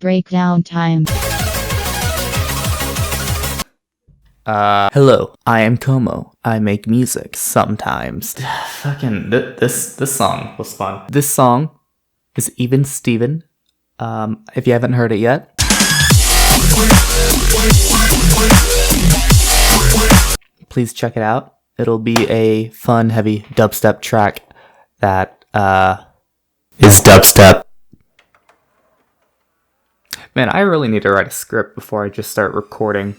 Breakdown time. Hello, I am Komo. I make music sometimes. Fucking, this song was fun. This song is Even Steven. If you haven't heard it yet. Please check it out. It'll be a fun, heavy dubstep track that, is dubstep. Man, I really need to write a script before I just start recording.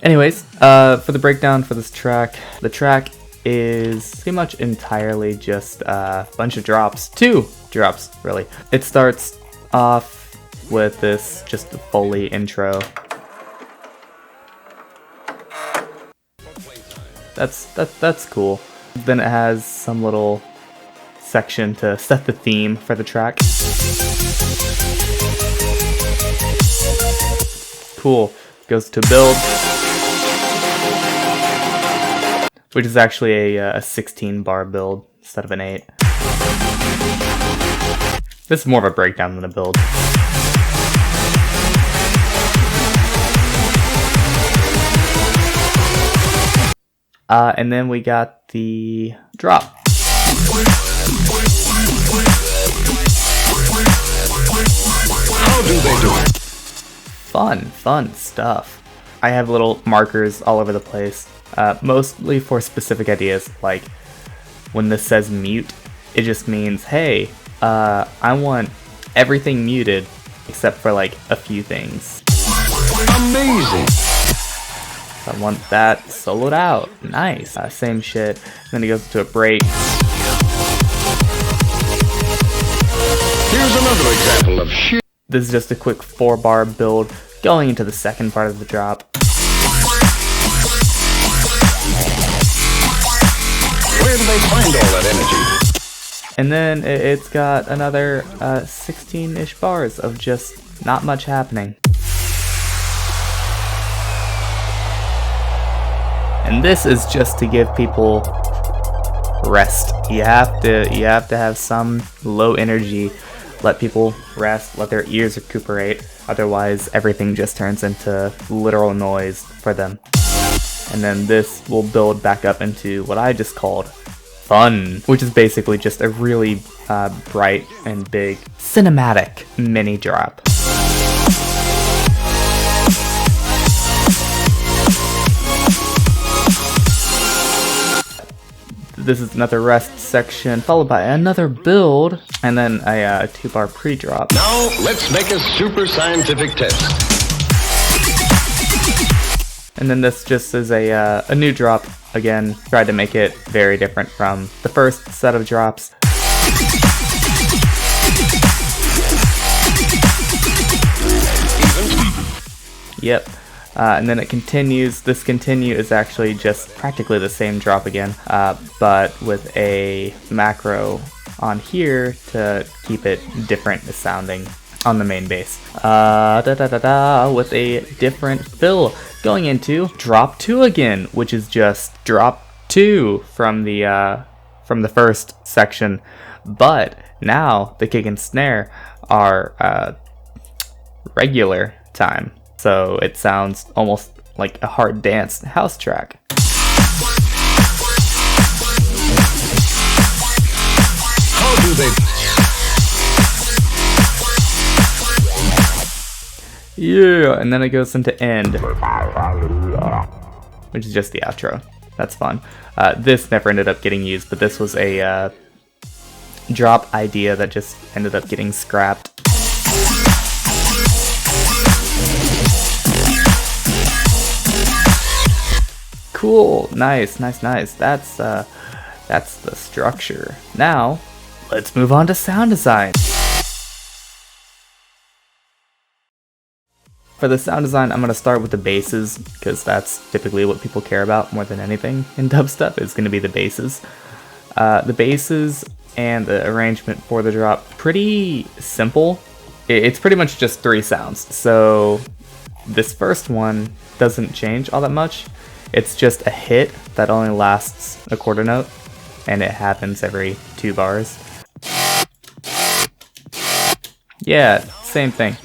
Anyways, for the breakdown for this track, the track is pretty much entirely just a bunch of drops. 2 drops, really. It starts off with this just Foley intro. That's cool. Then it has some little section to set the theme for the track. Cool. Goes to build, which is actually a 16 bar build instead of an 8. This is more of a breakdown than a build. And then we got the drop. How do they do it? Fun stuff. I have little markers all over the place, mostly for specific ideas. Like when this says mute, it just means, hey, I want everything muted except for like a few things. Amazing. I want that soloed out. Nice. Same shit. And then it goes to a break. Here's another example of shit. This is just a quick 4 bar build going into the second part of the drop. Where do they find all that energy? And then it's got another 16-ish bars of just not much happening. And this is just to give people rest. You have to have some low energy. Let people rest, let their ears recuperate. Otherwise, everything just turns into literal noise for them. And then this will build back up into what I just called fun, which is basically just a really bright and big cinematic mini drop. This is another rest section, followed by another build, and then a 2 bar pre-drop. Now, let's make a super scientific test. And then this just is a new drop. Again, tried to make it very different from the first set of drops. Yep. And then it continues. This continue is actually just practically the same drop again, but with a macro on here to keep it different sounding on the main bass. With a different fill going into drop 2 again, which is just drop 2 from the first section, but now the kick and snare are regular time. So it sounds almost like a hard dance house track. How do they? Yeah, and then it goes into end, which is just the outro. That's fun. This never ended up getting used, but this was a drop idea that just ended up getting scrapped. Cool, nice. That's the structure. Now, let's move on to sound design. For the sound design, I'm going to start with the basses, because that's typically what people care about more than anything in dubstep, is going to be the basses. The basses and the arrangement for the drop, pretty simple. It's pretty much just 3 sounds, so this first one doesn't change all that much. It's just a hit that only lasts a quarter note, and it happens every 2 bars. Yeah, same thing.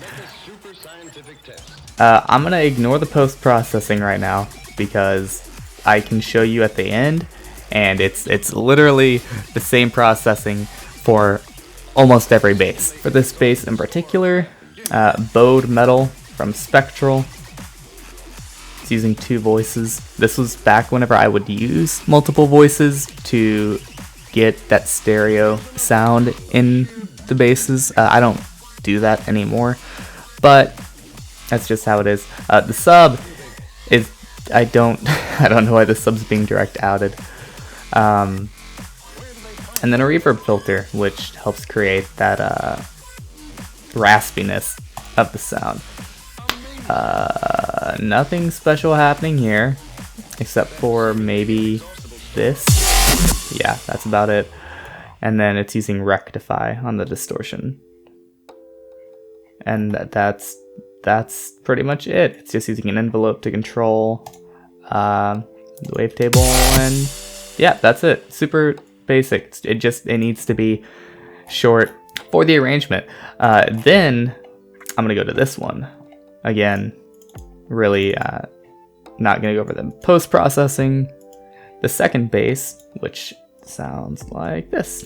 I'm gonna ignore the post-processing right now because I can show you at the end, and it's literally the same processing for almost every bass. For this bass in particular, bowed metal from Spectral. It's using 2 voices. This was back whenever I would use multiple voices to get that stereo sound in the basses. I don't do that anymore, but that's just how it is. The sub is, I don't know why the sub's being direct outed. And then a reverb filter, which helps create that raspiness of the sound. Nothing special happening here, except for maybe this. Yeah, that's about it. And then it's using rectify on the distortion. And that's pretty much it. It's just using an envelope to control the wavetable, and yeah, that's it. Super basic. It needs to be short for the arrangement. Then I'm gonna go to this one again. Really not gonna go over the post-processing. The second bass, which sounds like this.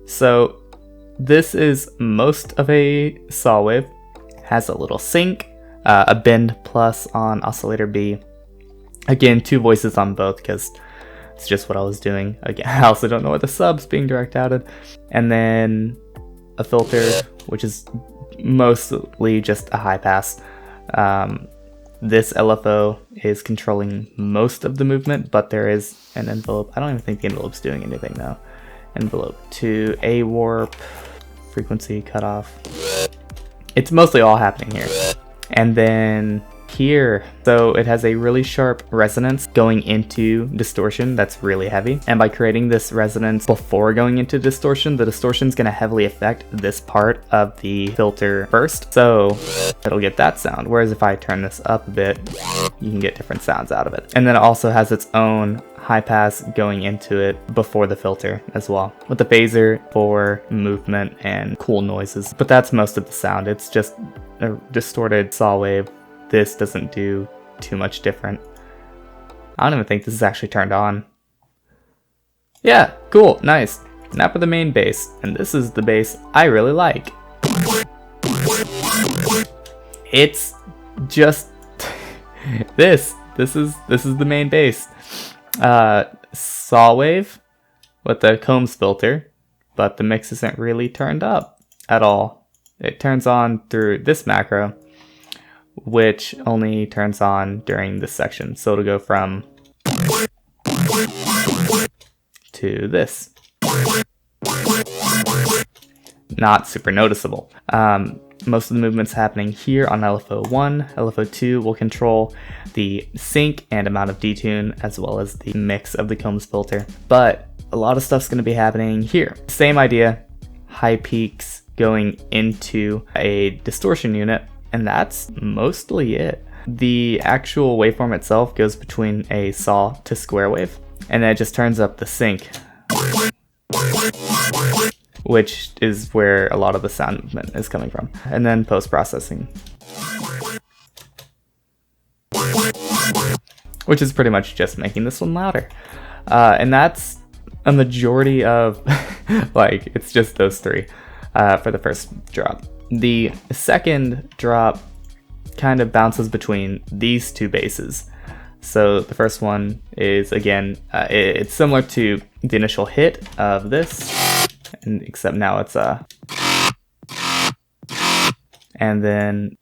So this is most of a saw wave. Has a little sync, a bend plus on oscillator B. Again, 2 voices on both because it's just what I was doing. Again, I also don't know what the sub's being direct outed. And then a filter, which is mostly just a high pass. This LFO is controlling most of the movement, but there is an envelope. I don't even think the envelope's doing anything though. Envelope to A warp, frequency cutoff. It's mostly all happening here. And then here, so it has a really sharp resonance going into distortion that's really heavy. And by creating this resonance before going into distortion, the distortion is going to heavily affect this part of the filter first. So it'll get that sound. Whereas if I turn this up a bit, you can get different sounds out of it. And then it also has its own high pass going into it before the filter as well, with the phaser for movement and cool noises. But that's most of the sound. It's just a distorted saw wave. This doesn't do too much different. I don't even think this is actually turned on. Yeah, cool, nice. Now for the main bass, and this is the bass I really like. It's just this. This is the main bass. Saw wave with the Komo's filter, but the mix isn't really turned up at all. It turns on through this macro, which only turns on during this section. So it'll go from to this. Not super noticeable. Most of the movements happening here on LFO 1. LFO 2 will control the sync and amount of detune, as well as the mix of the Komo's filter. But a lot of stuff's going to be happening here. Same idea, high peaks going into a distortion unit, and that's mostly it. The actual waveform itself goes between a saw to square wave, and then it just turns up the sync, which is where a lot of the sound movement is coming from. And then post-processing, which is pretty much just making this one louder. And that's a majority of, like, it's just those 3 for the first drop. The second drop kind of bounces between these 2 basses. So the first one is, again, it's similar to the initial hit of this, except now it's a, and then,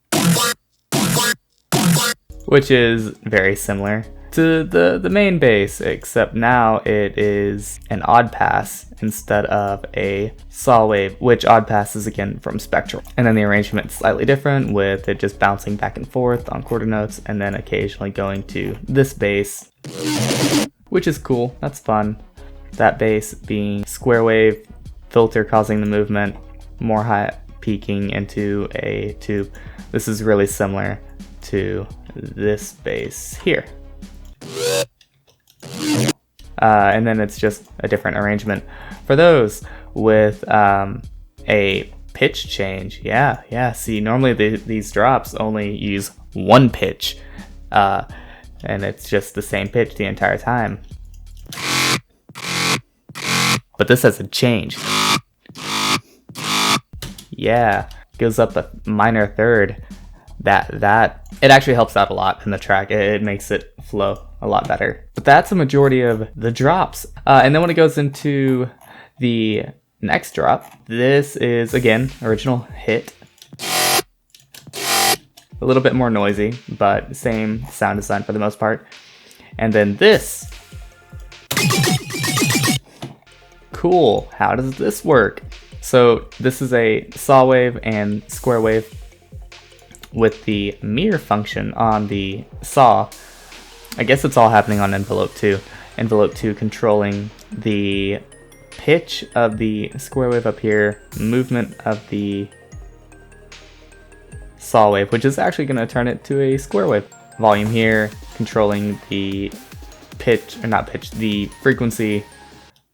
which is very similar to the main bass, except now it is an odd pass instead of a saw wave, which odd pass is again from Spectral. And then the arrangement's slightly different, with it just bouncing back and forth on quarter notes, and then occasionally going to this bass, which is cool, that's fun. That bass being square wave, filter causing the movement, more high peaking into a tube. This is really similar to this bass here. And then it's just a different arrangement for those. with a pitch change. Yeah. See, normally these drops only use one pitch, and it's just the same pitch the entire time. But this has a change. Yeah, goes up a minor third. That it actually helps out a lot in the track. It makes it flow a lot better. But that's a majority of the drops. And then when it goes into the next drop, this is again original hit. A little bit more noisy, but same sound design for the most part. And then this. Cool. How does this work? So this is a saw wave and square wave with the mirror function on the saw. I guess it's all happening on envelope 2. Envelope 2 controlling the pitch of the square wave up here, movement of the saw wave, which is actually going to turn it to a square wave. Volume here, controlling the pitch, or not pitch, the frequency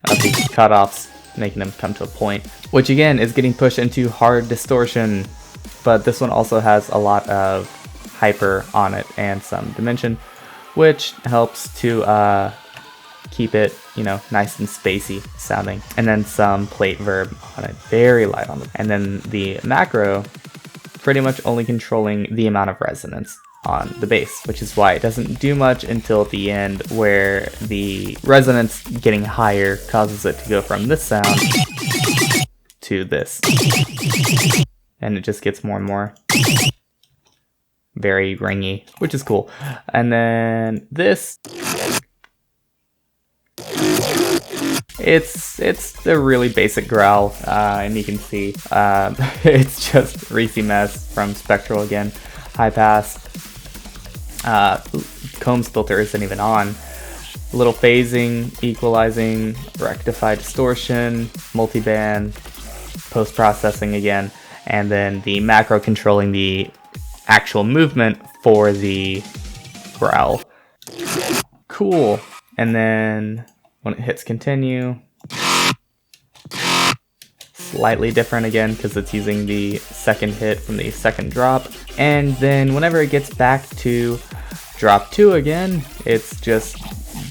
of the cutoffs, making them come to a point, which again is getting pushed into hard distortion. But this one also has a lot of hyper on it and some dimension, which helps to keep it, you know, nice and spacey sounding. And then some plate verb on it, very light on it. And then the macro, pretty much only controlling the amount of resonance on the bass, which is why it doesn't do much until the end, where the resonance getting higher causes it to go from this sound to this. And it just gets more and more very ringy, which is cool. And then this, it's a really basic growl, and you can see it's just Reese mess from Spectral again. High pass, Combs filter isn't even on. A little phasing, equalizing, rectify distortion, multiband, post-processing again, and then the macro controlling the actual movement for the growl. Cool. And then when it hits continue, slightly different again because it's using the second hit from the second drop. And then whenever it gets back to drop 2 again, it's just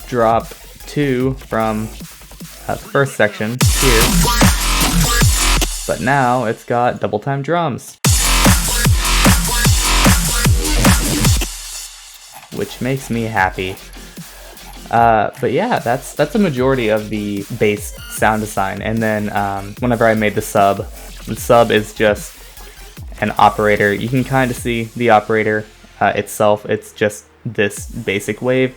drop 2 from the first section here. But now it's got double time drums, which makes me happy. But yeah, that's a majority of the bass sound design. And then whenever I made the sub is just an operator. You can kind of see the operator itself. It's just this basic wave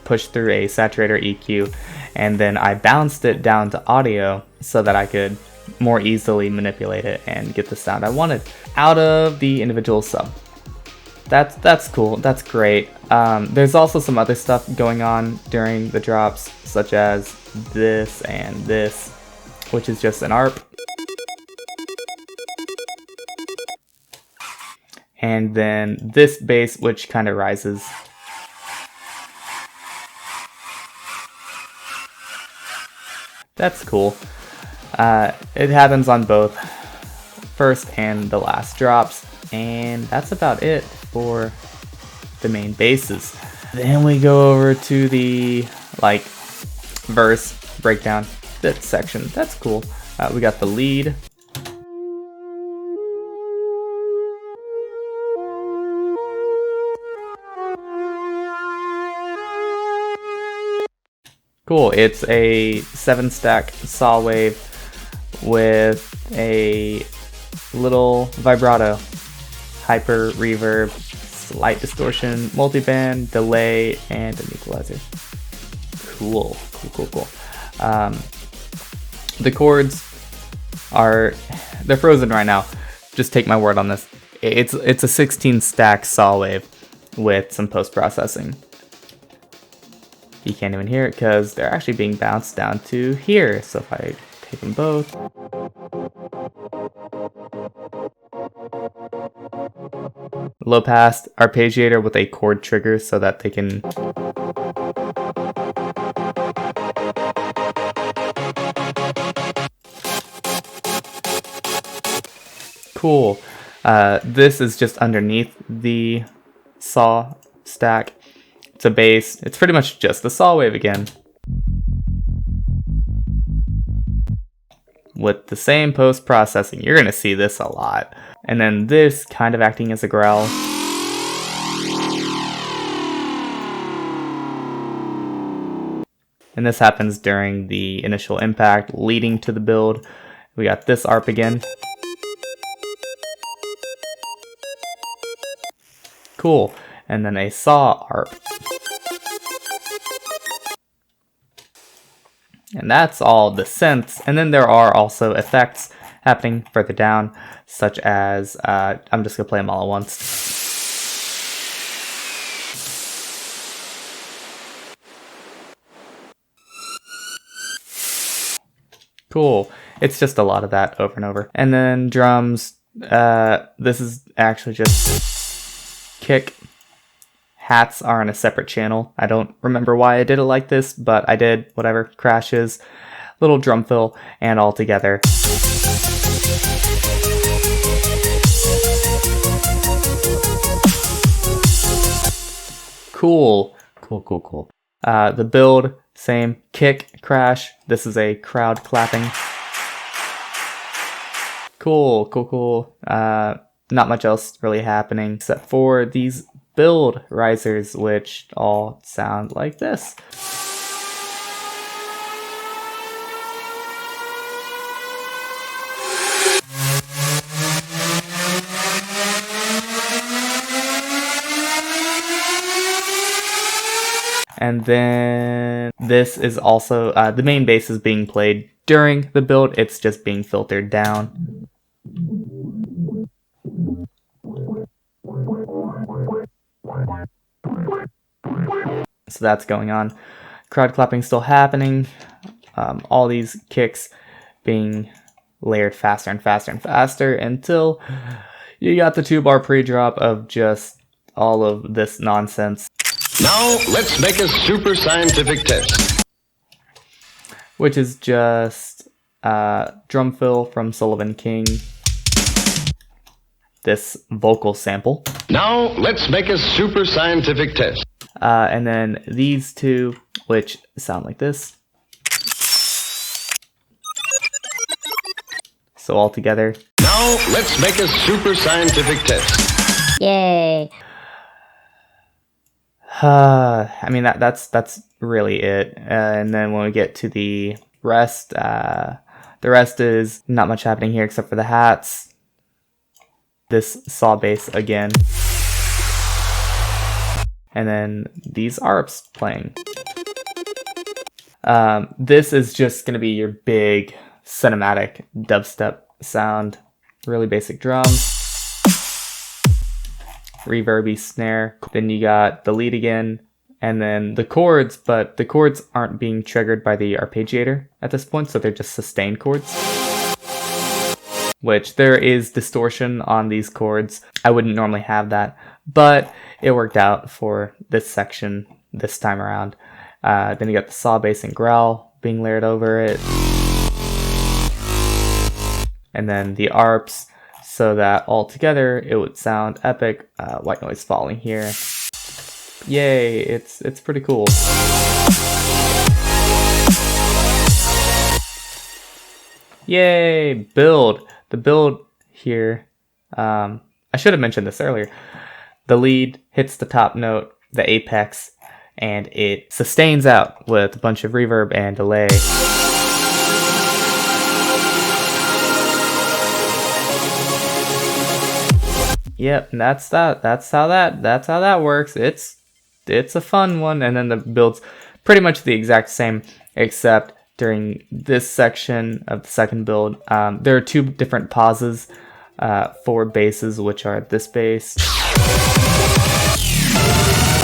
pushed through a saturator EQ, and then I bounced it down to audio so that I could more easily manipulate it and get the sound I wanted out of the individual sub. That's cool. That's great. There's also some other stuff going on during the drops, such as this and this, which is just an ARP. And then this bass, which kind of rises. That's cool. It happens on both first and the last drops. And that's about it for the main basses. Then we go over to the verse breakdown, that section. That's cool. We got the lead. Cool. It's a 7-stack saw wave with a little vibrato, hyper reverb, slight distortion, multiband, delay, and an equalizer. Cool. The chords they're frozen right now. Just take my word on this. It's a 16-stack saw wave with some post-processing. You can't even hear it because they're actually being bounced down to here. So if I take them both. Low pass arpeggiator with a chord trigger so that they can Cool. This is just underneath the saw stack. It's a bass. It's pretty much just the saw wave again, with the same post-processing. You're gonna see this a lot. And then this kind of acting as a growl. And this happens during the initial impact leading to the build. We got this ARP again. Cool. And then a saw ARP. And that's all the synths. And then there are also effects happening further down, such as, I'm just gonna play them all at once. Cool. It's just a lot of that over and over. And then drums, this is actually just kick. Hats are on a separate channel. I don't remember why I did it like this, but I did. Whatever. Crashes, little drum fill, and all together. Cool. Cool. The build, same. Kick, crash. This is a crowd clapping. Cool. Not much else really happening except for these build risers, which all sound like this. And then this is also, the main bass is being played during the build. It's just being filtered down. So that's going on. Crowd clapping still happening. All these kicks being layered faster and faster until you got the 2-bar pre-drop of just all of this nonsense. Now, let's make a super scientific test. Which is just drum fill from Sullivan King. This vocal sample. Now, let's make a super scientific test. And then these two, which sound like this. So all together. Now, let's make a super scientific test. Yay. I mean, that's really it. And then when we get to the rest is not much happening here except for the hats. This saw bass again. And then these ARPs playing. This is just going to be your big cinematic dubstep sound. Really basic drums. Reverby snare. Then you got the lead again. And then the chords, but the chords aren't being triggered by the arpeggiator at this point, so they're just sustained chords. Which there is distortion on these chords. I wouldn't normally have that, but it worked out for this section this time around. Then you got the saw bass and growl being layered over it. And then the ARPs, so that all together it would sound epic. White noise falling here. Yay, it's pretty cool. Yay, build. The build here, I should have mentioned this earlier. The lead hits the top note, the apex, and it sustains out with a bunch of reverb and delay. Yep, and that's how that works. It's a fun one. And then the build's pretty much the exact same, except during this section of the second build, there are two different pauses for basses, which are this bass.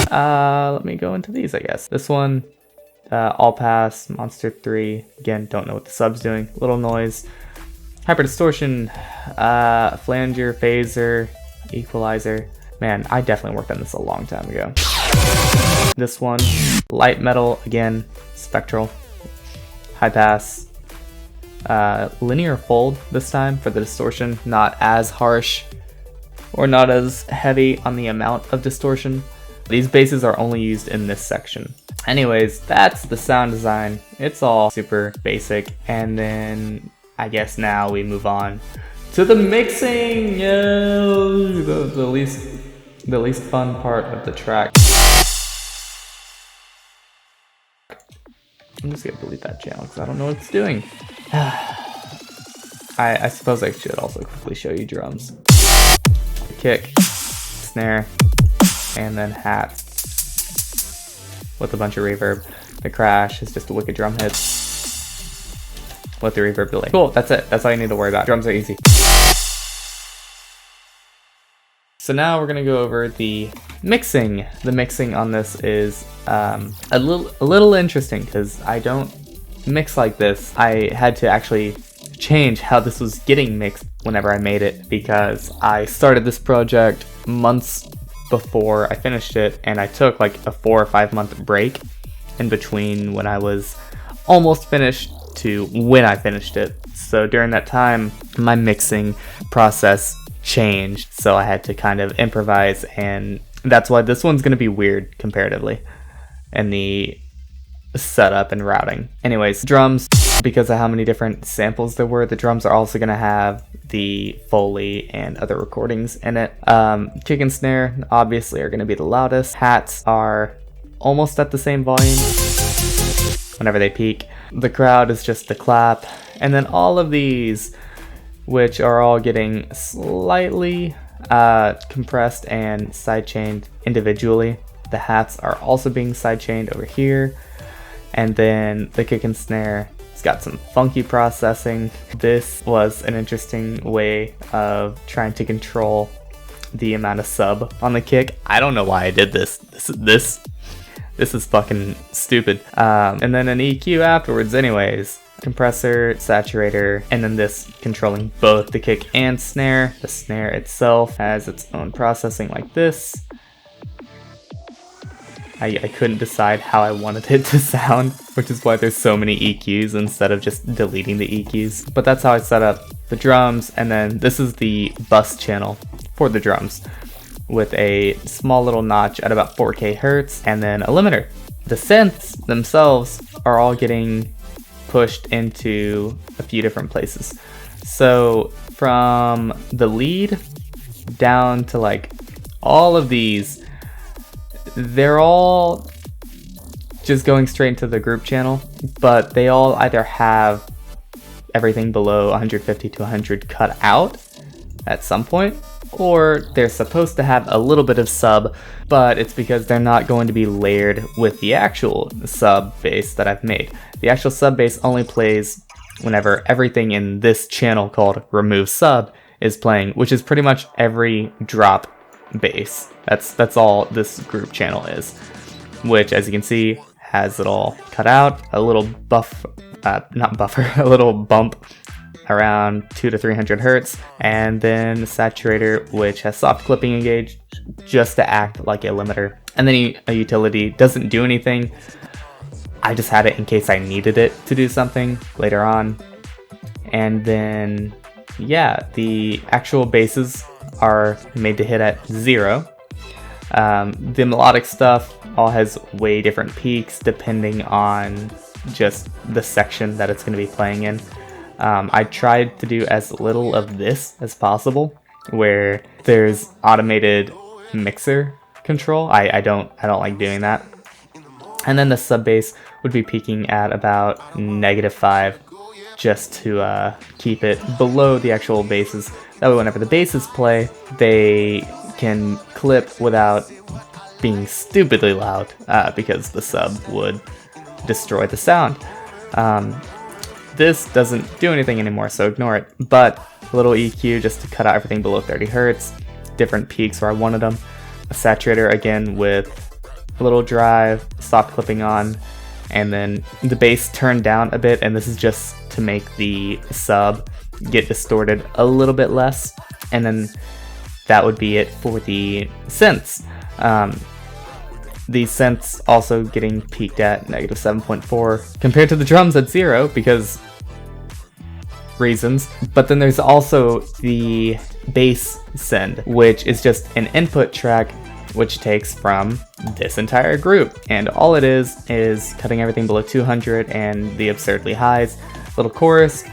Let me go into these, I guess. This one, all pass, Monster 3. Again, don't know what the sub's doing. Little noise. Hyper distortion, flanger, phaser, equalizer. Man, I definitely worked on this a long time ago. This one, light metal, again, spectral, high pass, linear fold this time for the distortion, not as harsh or not as heavy on the amount of distortion. These basses are only used in this section. Anyways, that's the sound design. It's all super basic. And then I guess now we move on to the mixing. The least fun part of the track. I'm just gonna delete that channel because I don't know what it's doing. I suppose I should also quickly show you drums. Kick, snare, and then hat with a bunch of reverb. The crash is just a wicked drum hit with the reverb delay. Cool, that's it. That's all you need to worry about. Drums are easy. So now we're gonna go over the mixing. The mixing on this is a little interesting because I don't mix like this. I had to actually change how this was getting mixed whenever I made it because I started this project months before I finished it, and I took like a 4 or 5 month break in between when I was almost finished to when I finished it. So during that time, my mixing process changed, so I had to kind of improvise, and that's why this one's going to be weird comparatively in the setup and routing. Anyways, drums, because of how many different samples there were, the drums are also going to have the Foley and other recordings in it. Kick and snare obviously are going to be the loudest. Hats are almost at the same volume whenever they peak. The crowd is just the clap, and then all of these, which are all getting slightly compressed and sidechained individually. The hats are also being sidechained over here, and then the kick and snare, it's got some funky processing. This was an interesting way of trying to control the amount of sub on the kick. I don't know why I did this. This is fucking stupid. And then an EQ afterwards anyways. Compressor, saturator, and then this controlling both the kick and snare. The snare itself has its own processing like this. I couldn't decide how I wanted it to sound, which is why there's so many EQs instead of just deleting the EQs. But that's how I set up the drums, and then this is the bus channel for the drums with a small little notch at about 4K hertz, and then a limiter. The synths themselves are all getting pushed into a few different places. So from the lead down to like all of these, they're all just going straight into the group channel, but they all either have everything below 150 to 100 cut out at some point, or they're supposed to have a little bit of sub, but it's because they're not going to be layered with the actual sub bass that I've made. The actual sub bass only plays whenever everything in this channel called remove sub is playing, which is pretty much every drop bass. That's all this group channel is, which as you can see has it all cut out, a little a little bump around 200 to 300 hertz, and then the saturator, which has soft clipping engaged just to act like a limiter, and then a utility doesn't do anything. I just had it in case I needed it to do something later on. And then yeah, the actual basses are made to hit at 0. The melodic stuff all has way different peaks depending on just the section that it's going to be playing in. I tried to do as little of this as possible, where there's automated mixer control. I don't like doing that. And then the sub bass would be peaking at about -5, just to keep it below the actual basses. That way whenever the basses play, they can clip without being stupidly loud, because the sub would destroy the sound. This doesn't do anything anymore, so ignore it. But a little EQ just to cut out everything below 30 hertz, different peaks where I wanted them. A saturator again with a little drive, soft clipping on, and then the bass turned down a bit, and this is just to make the sub get distorted a little bit less. And then that would be it for the synths. The synths also getting peaked at -7.4 compared to the drums at 0, because reasons. But then there's also the bass send, which is just an input track which takes from this entire group. And all it is cutting everything below 200 and the absurdly highs. Little chorus,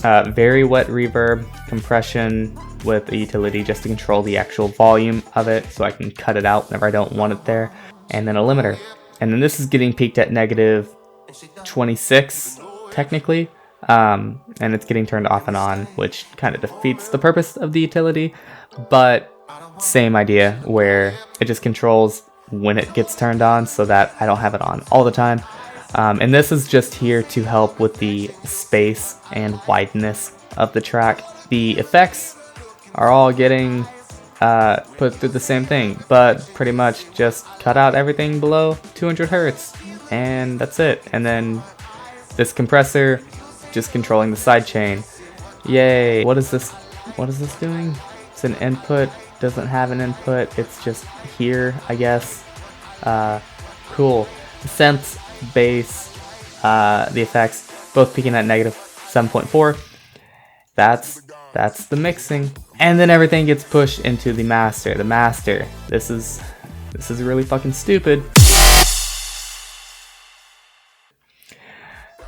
very wet reverb, compression with a utility just to control the actual volume of it so I can cut it out whenever I don't want it there. And then a limiter. And then this is getting peaked at negative 26 technically. And it's getting turned off and on, which kind of defeats the purpose of the utility. But same idea where it just controls when it gets turned on so that I don't have it on all the time. And this is just here to help with the space and wideness of the track. The effects are all getting put through the same thing, but pretty much just cut out everything below 200 hertz, and that's it. And then this compressor just controlling the sidechain. Yay! What is this? What is this doing? It's an input. Doesn't have an input. It's just here, I guess. Cool. Synths, bass, the effects, both peaking at negative 7.4. That's the mixing. And then everything gets pushed into the master. The master. This is really fucking stupid.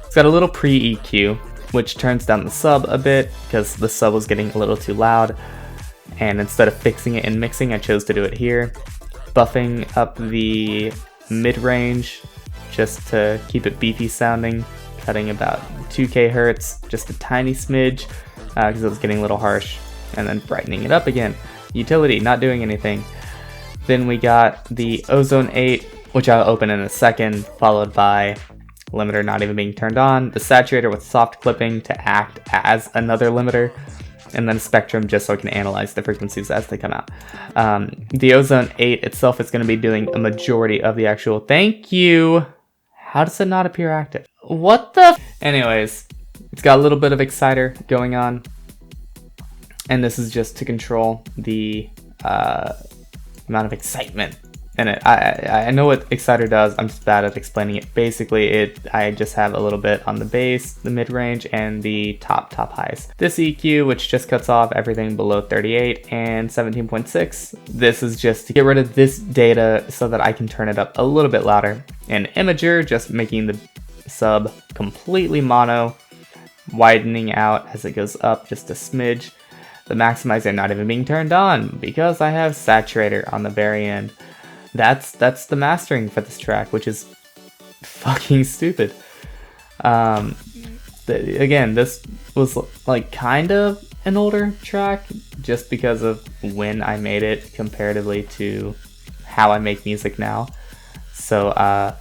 It's got a little pre-EQ, which turns down the sub a bit because the sub was getting a little too loud. And instead of fixing it and mixing, I chose to do it here. Buffing up the mid-range just to keep it beefy sounding. Cutting about 2k hertz, just a tiny smidge because it was getting a little harsh. And then brightening it up again. Utility, not doing anything. Then we got the Ozone 8, which I'll open in a second, followed by limiter not even being turned on, the saturator with soft clipping to act as another limiter, and then a spectrum just so I can analyze the frequencies as they come out. The Ozone 8 itself is going to be doing a majority of the actual... Thank you! How does it not appear active? What the... Anyways, it's got a little bit of exciter going on. And this is just to control the amount of excitement in it. I know what exciter does. I'm just bad at explaining it. Basically, I just have a little bit on the bass, the mid-range, and the top highs. This EQ, which just cuts off everything below 38 and 17.6. This is just to get rid of this data so that I can turn it up a little bit louder. And imager, just making the sub completely mono, widening out as it goes up just a smidge. The maximizer not even being turned on because I have saturator on the very end. That's the mastering for this track, which is fucking stupid. Again, this was like kind of an older track just because of when I made it comparatively to how I make music now. So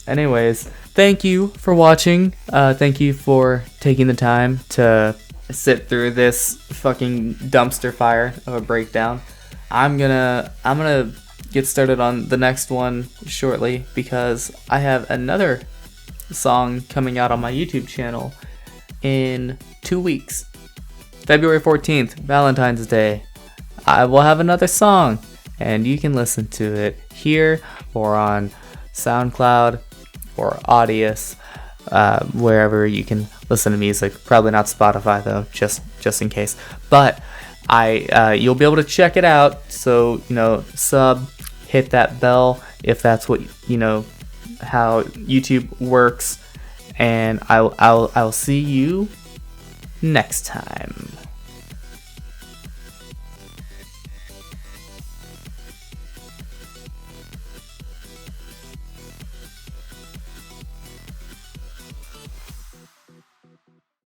anyways, thank you for watching. Thank you for taking the time to sit through this fucking dumpster fire of a breakdown. I'm gonna get started on the next one shortly because I have another song coming out on my YouTube channel in 2 weeks. February 14th, Valentine's Day. I will have another song and you can listen to it here or on SoundCloud or Audius, wherever you can listen to music. Probably not Spotify though, just in case. But you'll be able to check it out. So sub, hit that bell if that's what how YouTube works, and I'll see you next time.